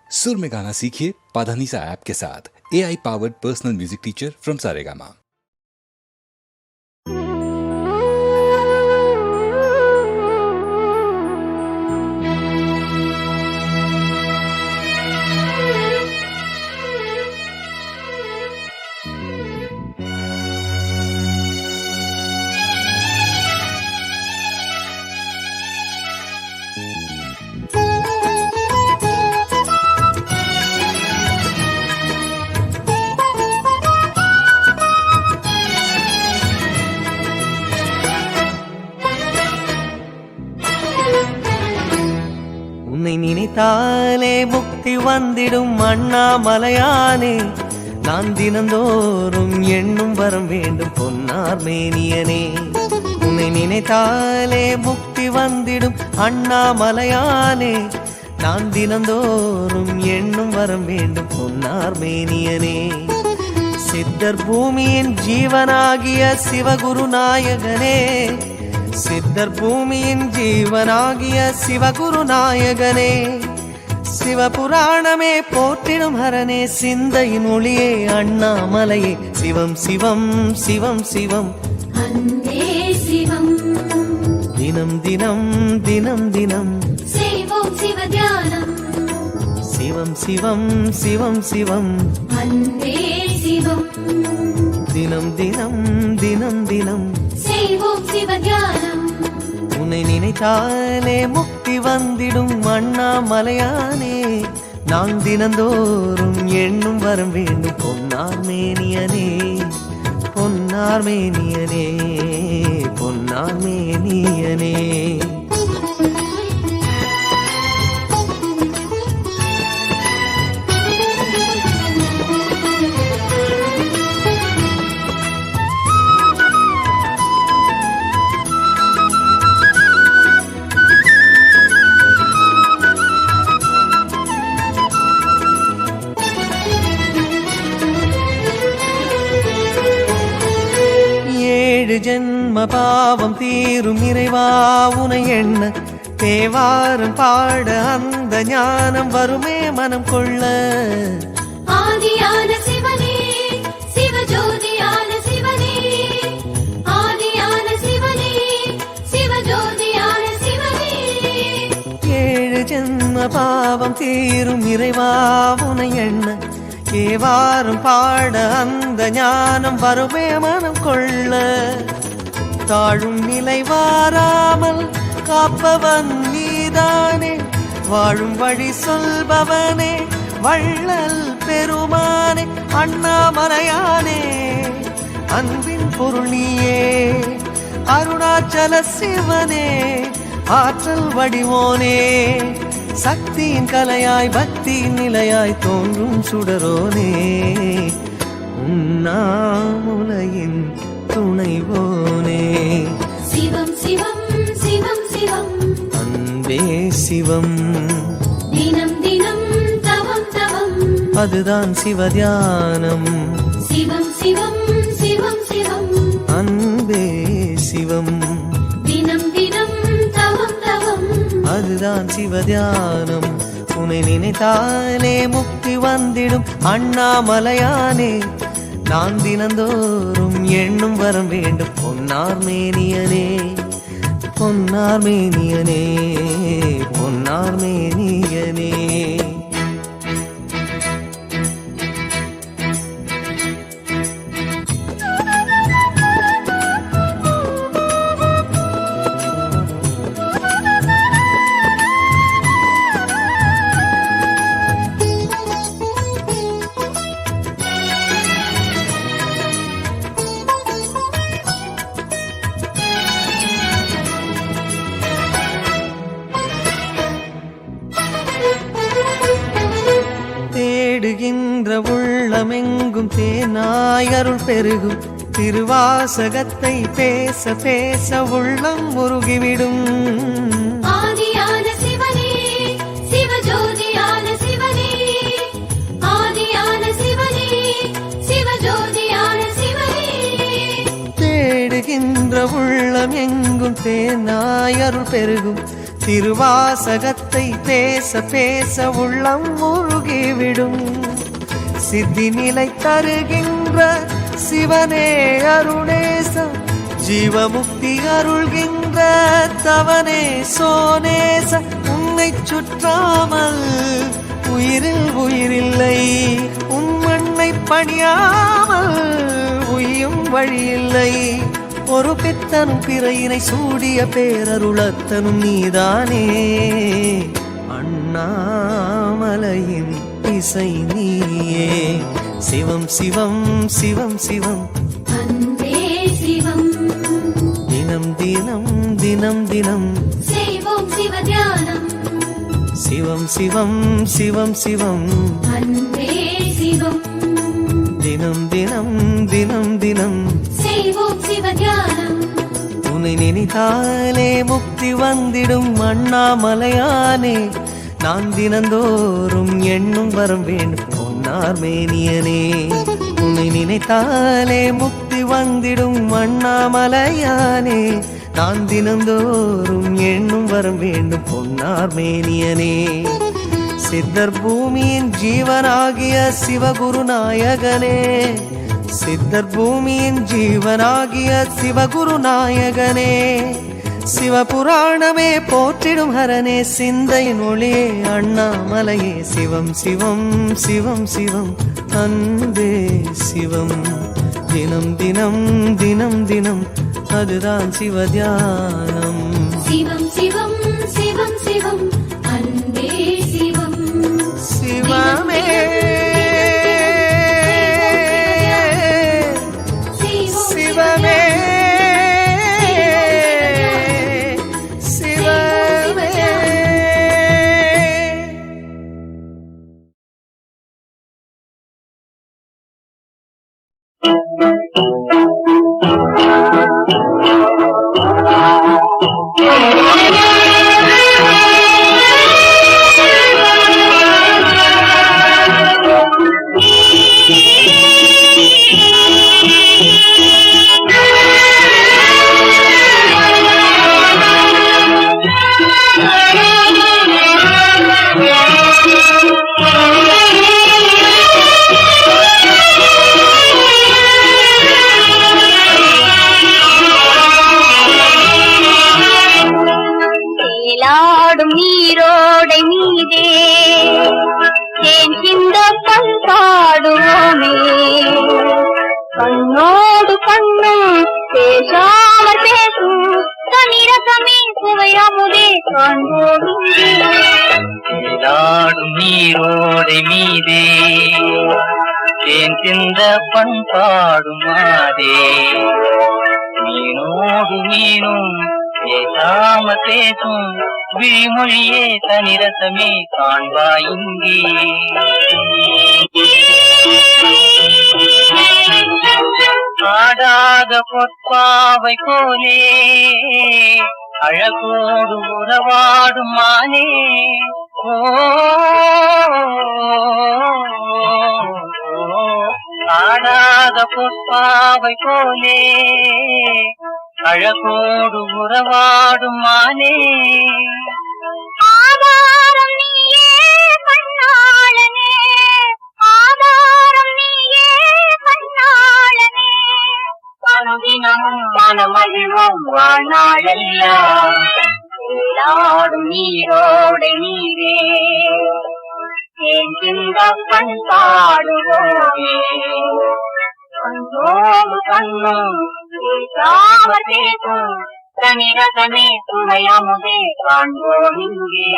सुर में गाना सीखिए पाधानीसा ऐप के साथ। AI powered personal music teacher from Saregama. உன்னை நினைத்தாலே முக்தி வந்திடும் அண்ணாமலையானே, நான் தினந்தோறும் எண்ணும் வரம் வேண்டும் பொன்னார் மேனியனே. உன்னை நினைத்தாலே முக்தி வந்திடும் அண்ணாமலையானே, நான் தினந்தோறும் எண்ணும் வரம் வேண்டும் பொன்னார் மேனியனே. சித்தர் பூமியின் ஜீவனாகிய சிவகுரு நாயகனே, சித்தர் பூமியின் ஜீவனாகிய சிவகுரு நாயகனே, சிவபுராணமே போற்றிடும் ஹரனே, சிந்தையின் ஒளியே அண்ணாமலையே, சிவம் சிவம் சிவம் சிவம் அன்பே சிவம். தினம் தினம் தினம் தினம் செய்வோம் சிவ தியானம். சிவம் சிவம் சிவம் சிவம் அன்பே சிவம். தினம் தினம் தினம் தினம் செய்வோம் சிவ தியானம். உன்னை நினைத்தாலே முக்தி வந்திடும் அண்ணாமலையானே, நான் தினந்தோறும் எண்ணும் வரம் வேண்டும் பொன்னார் மேனியனே, பொன்னார் மேனியனே, பொன்னார் மேனியனே. ஜென்ம பாவம் தீரும் இறைவா உனை எண்ண, தேவாரம் பாட அந்த ஞானம் வருமே மனம் கொள்ள. ஆதியான சிவனே, சிவஜோதியான சிவனே, ஆதியான சிவனே, சிவஜோதியான சிவனே. 7 ஜென்ம பாவம் தீரும் இறைவா உனை எண்ண, தேவாரம் பாட அந்த ஞானம் வருமே மனம் கொள்ள. தாழும் நிலை வாராமல் காப்பவன் நீதானே, வாழும் வழி சொல்பவனே, வள்ளல் பெருமானே, அண்ணாமலையானே, அன்பின் பொருள் நீயே, அருணாச்சல சிவனே, ஆற்றல் வடிவோனே, சக்தியின் கலையாய் பக்தியின் நிலையாய் தோன்றும் சுடரோனே, உண்ணாமுலையின் துணைவோனே. சிவம் சிவம் சிவம் சிவம் அன்பே சிவம். தினம் தினம் தவம் தவம் அதுதான் சிவதியானம். சிவம் சிவம் சிவம் சிவம் அன்பே சிவம். தினம் தினம் தவம் தவம் அதுதான் சிவதியானம். உன்னை நினைத்தாலே முக்தி வந்திடும் அண்ணாமலையானே, நான் தினந்தோறும் எண்ணும் வரம் வேண்டும் பொன்னார் மேனியனே, பொன்னார் மேனியனே, பொன்னார் மேனியனே. தேடுகின்ற உள்ளமெங்கும் தேனாய் அருள் பெருகும், திருவாசகத்தை பேச பேச உள்ளம் முருகிவிடும். ஆதியான சிவனே, சிவஜோதியான சிவனே, ஆதியான சிவனே, சிவஜோதியான சிவனே. தேடுகின்ற உள்ளம் எங்கும் தேனாய் அருள் பெருகும், திருவாசகத்தை பேச பேச உள்ளம் முருகிவிடும். சித்தி நிலை தருகின்ற சிவனே அருணேசம், ஜீவமுக்தி அருள்கின்ற தவனே சோனேச. உன்னை சுற்றாமல் உயிரில் உயிரில்லை, உன் மண்ணை பணியாமல் உயும் வழியில்லை. ஒரு பித்தனும் பிறையினை சூடிய பேரருளத்தனும் நீதானே. அண்ணாமலையின் இசை நீயே. சிவம் சிவம் சிவம் சிவம் அன்பே சிவம். தினம் தினம் தினம் தினம் செய்வோம் சிவ தியானம். சிவம் சிவம் சிவம் சிவம் அன்பே சிவம். தினம் தினம் தினம் தினம் செய்வோம் சிவ தியானம். உன்னை நினைத்தாலே முக்தி வந்திடும் அண்ணாமலையானே. நான் தினந்தோறும் எண்ணும் வரம் வேண்டும் பொன்னார் மேனியனே. உன்னை நினைத்தாலே முக்தி வந்திடும் அண்ணாமலையானே. நான் தினந்தோறும் எண்ணும் வரம் வேண்டும் பொன்னார் மேனியனே. சித்தர் பூமியின் ஜீவனாகிய சிவகுரு நாயகனே. சித்தர் பூமியின் ஜீவனாகிய சிவகுரு நாயகனே. சிவபுராணமே போற்றிடும் ஹரனே. சிந்தையின் ஒளியே அண்ணாமலையே. சிவம் சிவம் சிவம் சிவம் அன்பே சிவம். தினம் தினம் தினம் தினம் அதுதான் சிவதியானம். சிவம் சிவம் சிவம் சிவம் அன்பே சிவம். சிவமே சிவமே கண்ணோடு கண்ணும் பேசாமல் பேசும் தனிரசமே சுவையமுதே காண்போடும் நீரோடை மீதே தேன் சிந்த பண்பாடும் மாதே மீனோடு மீனும் பேசாம பேசும் விழிமொழியே தனிரசமே காண்பாய் இங்கே. ஆடாத பொற்பாவை போலே அழகோடு உறவாடும் மானே. ஓ ஆடாத பொற்பாவை போலே அழகோடு உறவாடும் மானே. ஆதாரம் நீயே கண்ணாளனே, ஆதாரம் நீயே கண்ணாளனே. அனுதினம் மனமகிழ்வோம் வாழ்நாளெல்லாம் நீராடும் நீரோடை நீரே சிந்த பண்பாடுவோமே. கண்ணோடு கண்ணும் பேசும் தனிரசமே சுவையமுதே காண்போம் இங்கே.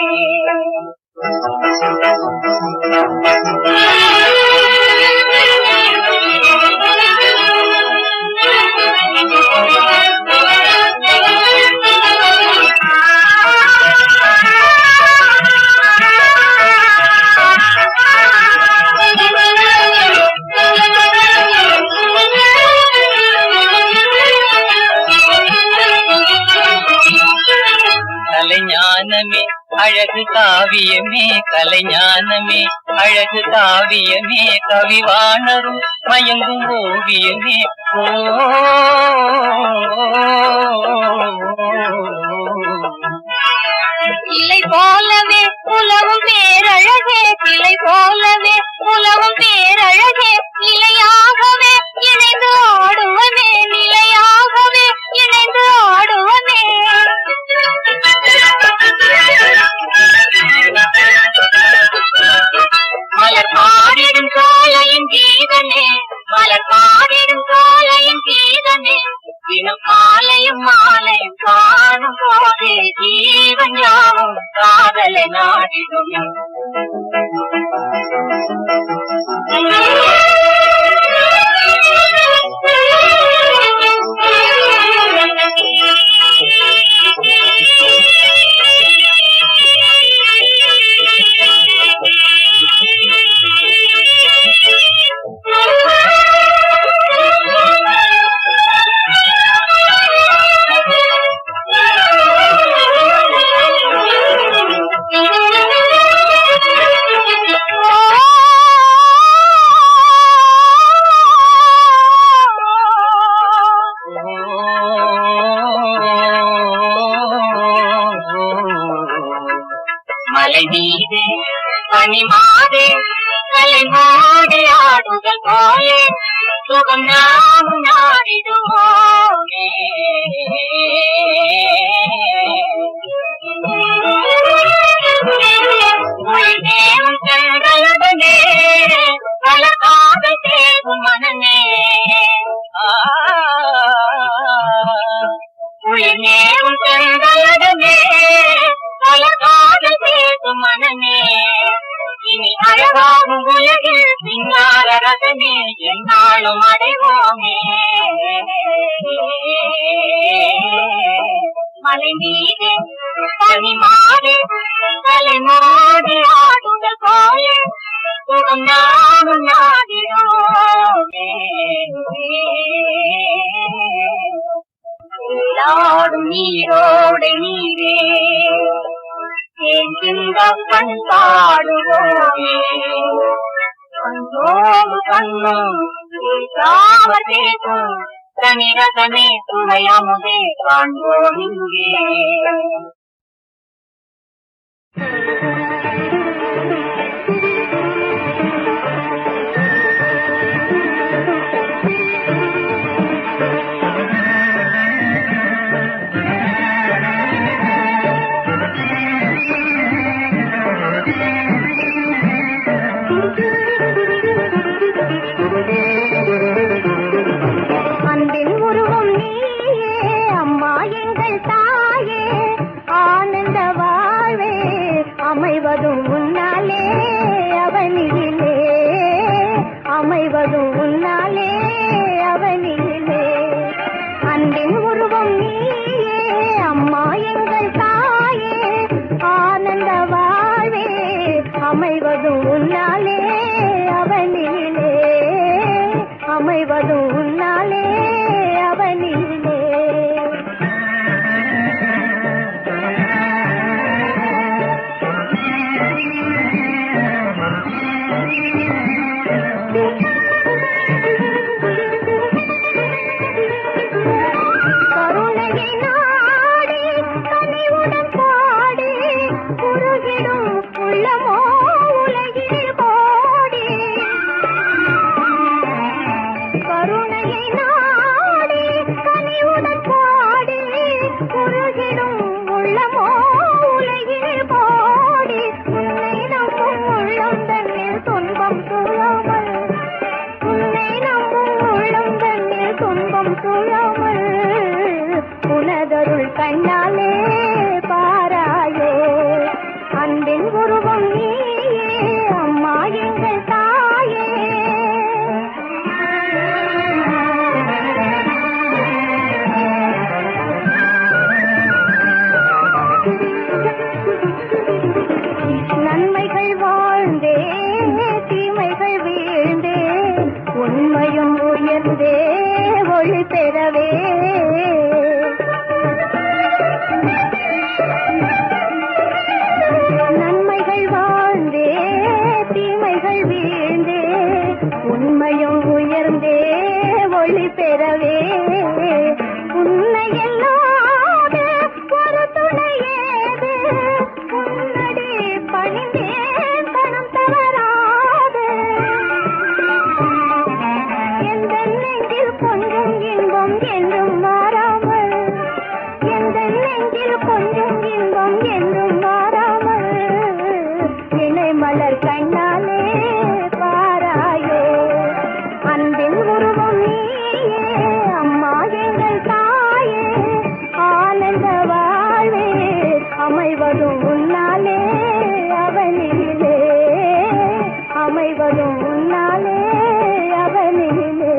கலைஞானமே அழகு காவியமே, கலைஞானமே அழகு காவியமே, கவிவாணரும் மயங்கும் ஓவியமே. ஓ இல்லை போலவே உலவும் பேரழகே, இல்லை போலவே உலவும் பேரழகே, நிலையாகவே இணைந்து ஆடுவனே, நிலையாகவே இணைந்து ஆடுவனே. மலர் பாடிடும் காலையின் கீதனே, மலர் பாடிடும் காலையின் கீதனே, தினம் காலையும் மாலையும் காணும் போதே ஜீவன் யாவும் காதலை நாடிடும். மலை மீதே பனிமாதே கலை மோடி ஆடுதல் போலே சுகம் நாம் நாடிடுவோமே. தேவம் கண்களுடனே பல காதல் தேவும் மனமே, நேரும் கண்களுடனே பல காதல் பேசும் மனமே. இனி அழகாகும் உலகில் சிங்கார ரசமே என்னாலும் அடைவோமே. மலை மீது பனிமாறு தலை மோதி ஆடுதல் போலே சுகம் நானும் நாடினோமே. நீராடும் நீரோடு நீரே எங்கிருந்த பண்பாடுவோமே. கண்ணோடு கண்ணும் தேசம் தனிரதமே துணையமுதே காண்போம் இங்கே. அன்பின் உருவம் நீயே அம்மா எங்கள் தாயே, ஆனந்த வாழ்வே அமைவதும் உன்னாலே அவனிலே, அமைவதும் உன்னாலே அவனிலே. அன்பின் உருவம் நீயே அம்மா எங்கள் தாயே, ஆனந்த வாழ்வே அமைவதும் உன்னாலே அவனிலே, அமைவதும் உன்னாலே அவனிலே. கருணையை நாடி கனிவுடன் பாடி உருகிடும் உள்ளமோ உலகில் கோடி. கருணையை நாடி கனிவுடன் பாடி உருகிடும் உள்ளமோ உலகில் கோடி. உன்னை நம்பும் உள்ளம் தன்னில் துன்பம் சூழாமல், உன்னை நம்பும் உள்ளம் தன்னில் துன்பம் சூழாமல், உனதருள் கண்ணாலே பாராயே. அன்பின் உருவம் நீயே அம்மா எங்கள் தாயே. நன்மைகள் வாழ்ந்தே தீமைகள் வீழ்ந்தே உண்மையும் உயர்ந்தே ஒளி பெறவே. நன்மைகள் வாழ்ந்தே தீமைகள் வீழ்ந்தே உண்மையும் உயர்ந்தே ஒளி பெறவே. உன்னை எல்லாத ஒரு துணையேது கண்ணாலே பாராயோ அன்பின் உருவம் நீயே அம்மா எங்கள் தாயே ஆனந்த வாழ்வே அமைவதும் உன்னாலே அவனிலே அமைவதும் உன்னாலே அவனிலே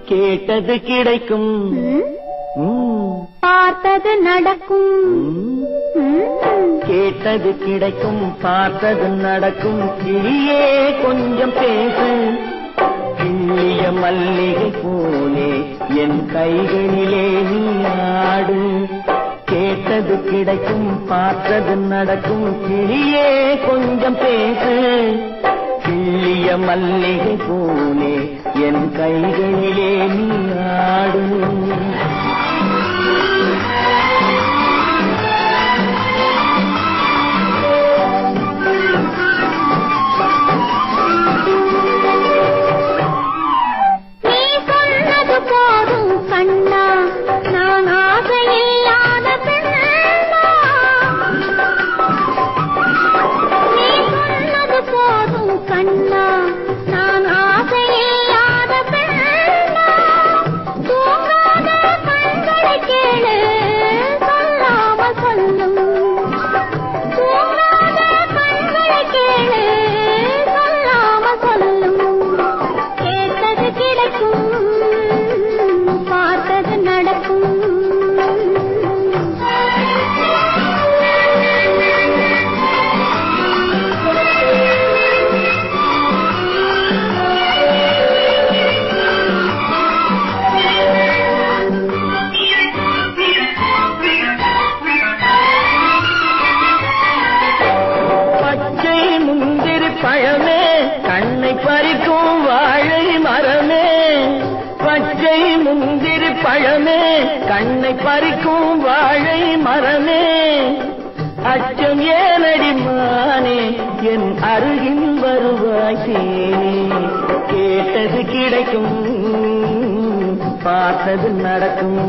கேட்டது கிடைக்கும் பார்த்தது நடக்கும் கேட்டது கிடைக்கும் பார்த்தது நடக்கும் கிளியே கொஞ்சம் பேசு கிள்ளிய மல்லிகை போலே என் கைகளிலே நீ ஆடு கேட்டது கிடைக்கும் பார்த்தது நடக்கும் கிளியே கொஞ்சம் பேசு கிள்ளிய மல்லிகை போலே என் கைகளிலே நீ ஆடு பழமே கண்ணை பறிக்கும் வாழை மரமே அச்சம் ஏனடி மானே என் அருகில் வருவாய் தேனே கேட்டது கிடைக்கும் பார்த்தது நடக்கும்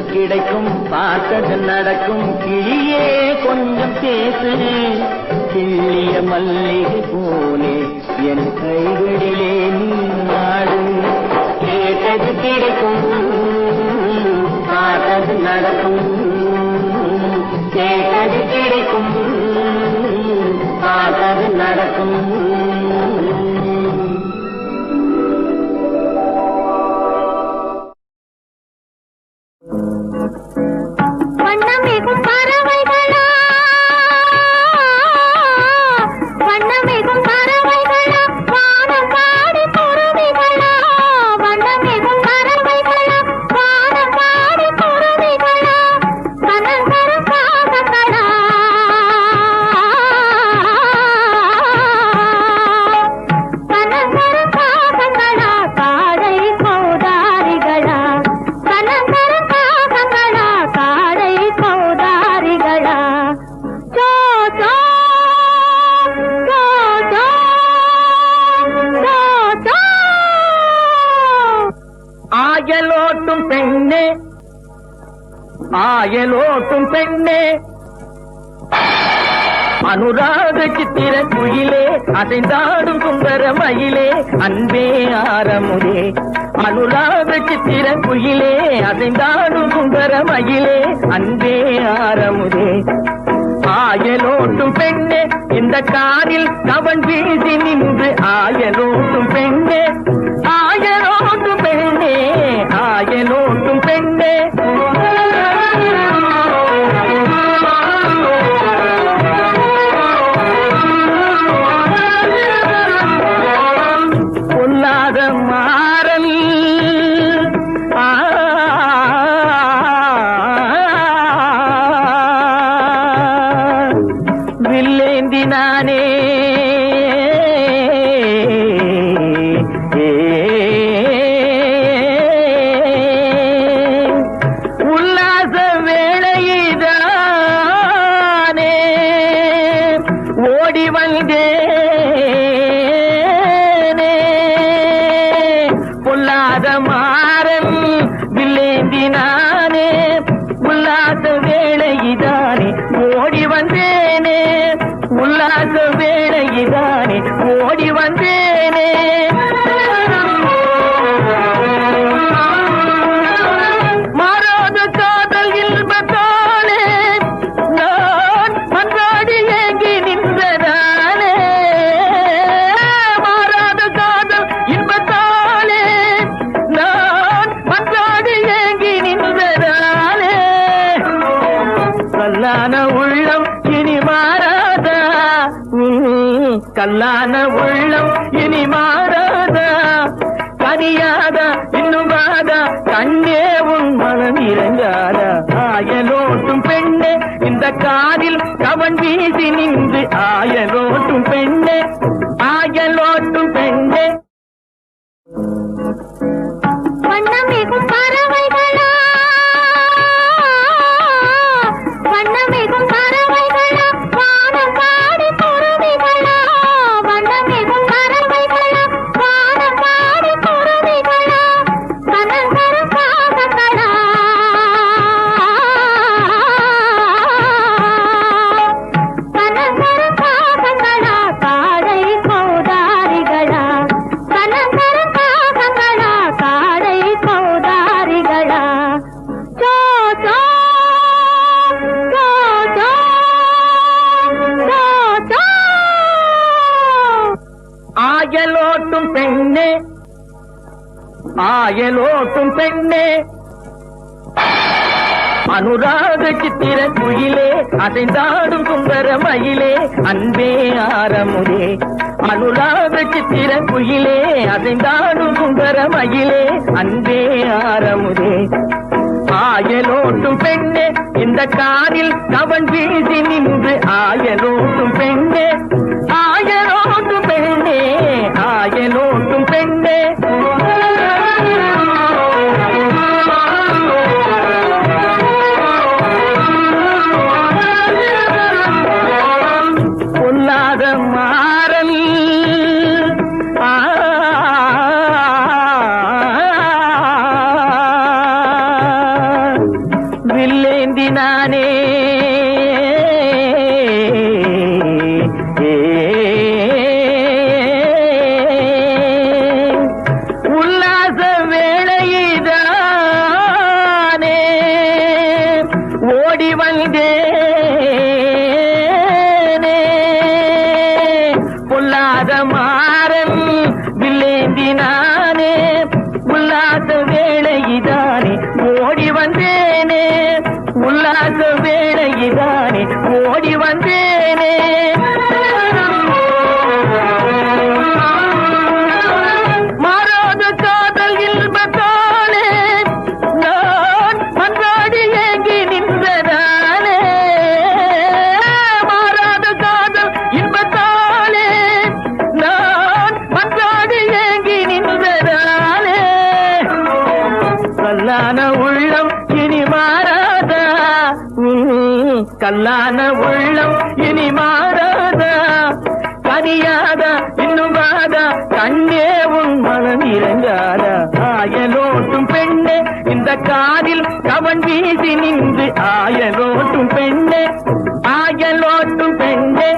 கிடைக்கும் பார்த்தது நடக்கும் கிளியே கொஞ்சம் பேசு கிள்ளிய மல்லிகை போலே என் கைகளிலே நீ நாடு கேட்டது கிடைக்கும் பார்த்தது நடக்கும் கேட்டது கிடைக்கும் பார்த்தது நடக்கும் வண்ணமேகும் பறவைகளா வண்ணமேகும் பறவைகளா வானம் பாடி குருவிகளா வண்ணமேகும் பறவைகளா வானம் பாடி குருவிகளா கனகரும் காகங்களா கனகரும் காகங்களா காடை கோதாரிகளா கனகரும் காகங்களா காடை கோதாரிகளா ஜோ ஜோ ஜோ ஜோ ஜோ ஜோ ஆயலோட்டும் பெண்ணே ஆயலோட்டும் பெண்ணே அனுராக சித்திர குயிலே அசைந்தாடும் சுந்தர மயிலே அன்பே ஆரமுதே அனுராக சித்திர குயிலே அசைந்தாடும் சுந்தர மயிலே அன்பே ஆரமுதே ஆயலோட்டும் பெண்ணே இந்த காரில் அவன் வீசி நின்று ஆயலோட்டும் பெண்ணே ஆயலோட்டும் பெண்ணே ஆயலோட்டும் பெண்ணே பொல்லாத மாறல் வில்லேந்தினானே உல்லாச வேளையிதானே ஓடி வந்தேனே பொல்லாத மாறன் வில்லேந்தினானே உல்லாச வேளையிதானே ஓடி வந்தேனே உல்லாச வேளையிதானே ஓடி வந்தேனே மாறாத காதல் இன்பத்தாலே நான் மன்றாடி ஏங்கி நின்றதானே மாறாத காதல் இன்பத்தாலே நான் மன்றாடி ஏங்கி நின்றதானே கல்லான உள்ளம் இனி மாறாதா கல்லான உள்ளம் இனி மாறாதா கனியாதா இன்னுமாதா கண்ணே உன் மனம் இறங்காதா ஆயலோட்டும் பெண்ணே இந்த காதில் கவன் வீசி நின்று ஆயலோட்டும் பெண்ணே ஆயலோட்டும் பெண்ணே வண்ணமிகும் பறவைகளா வண்ணமிகும் பறவைகளா வானம் பாடி குருவிகளா வண்ணமிகும் பறவைகளா வானம் பாடி குருவிகளா கனந்தரும் பாதங்களா கனந்தரும் பாதங்களா காடை கௌதாரிகளா கனந்தரும் பாதங்களா காடை கௌதாரிகளா சோ சோ சோ சோ சோ சோ ஆயலோட்டும் பெண்ணே ஆயலோட்டும் பெண்ணே அனுராக சித்திர குயிலே அசைந்தாடும் சுந்தர மயிலே அன்பே ஆரமுதே அனுராக சித்திர குயிலே அசைந்தாடும் சுந்தர மயிலே அன்பே ஆரமுதே ஆயலோட்டும் பெண்ணே இந்த காரில் கவன் வீசி நின்று ஆயலோட்டும் பெண்ணே ஆயலோட்டும் பெண்ணே ஆயலோட்டும் பெண்ணே பொல்லாத மாறல் வில்லேந்தினானே உல்லாச வேளையிதானே ஓடி வந்தேனே பொல்லாத மாறன் வில்லேந்தினானே உல்லாச வேளையிதானே ஓடி வந்தேனே உல்லாச வேளையிதானே ஓடி வந்தேனே மாறாத காதல் இன்பத்தாலே நான் மன்றாடி ஏங்கி நின்றதானே மாறாத காதல் இன்பத்தாலே நான் மன்றாடி ஏங்கி நின்றதானே கல்லான உள்ளம் இனி மாறாதா கல்லான உள்ளம் இனி மாறாதா கனியாதா இன்னுமாதா கண்ணே உன் மனம் இறங்காதா ஆயலோட்டும் பெண்ணே இந்த காதில் கவன் வீசி நின்று ஆயலோட்டும் பெண்ணே ஆயலோட்டும் பெண்ணே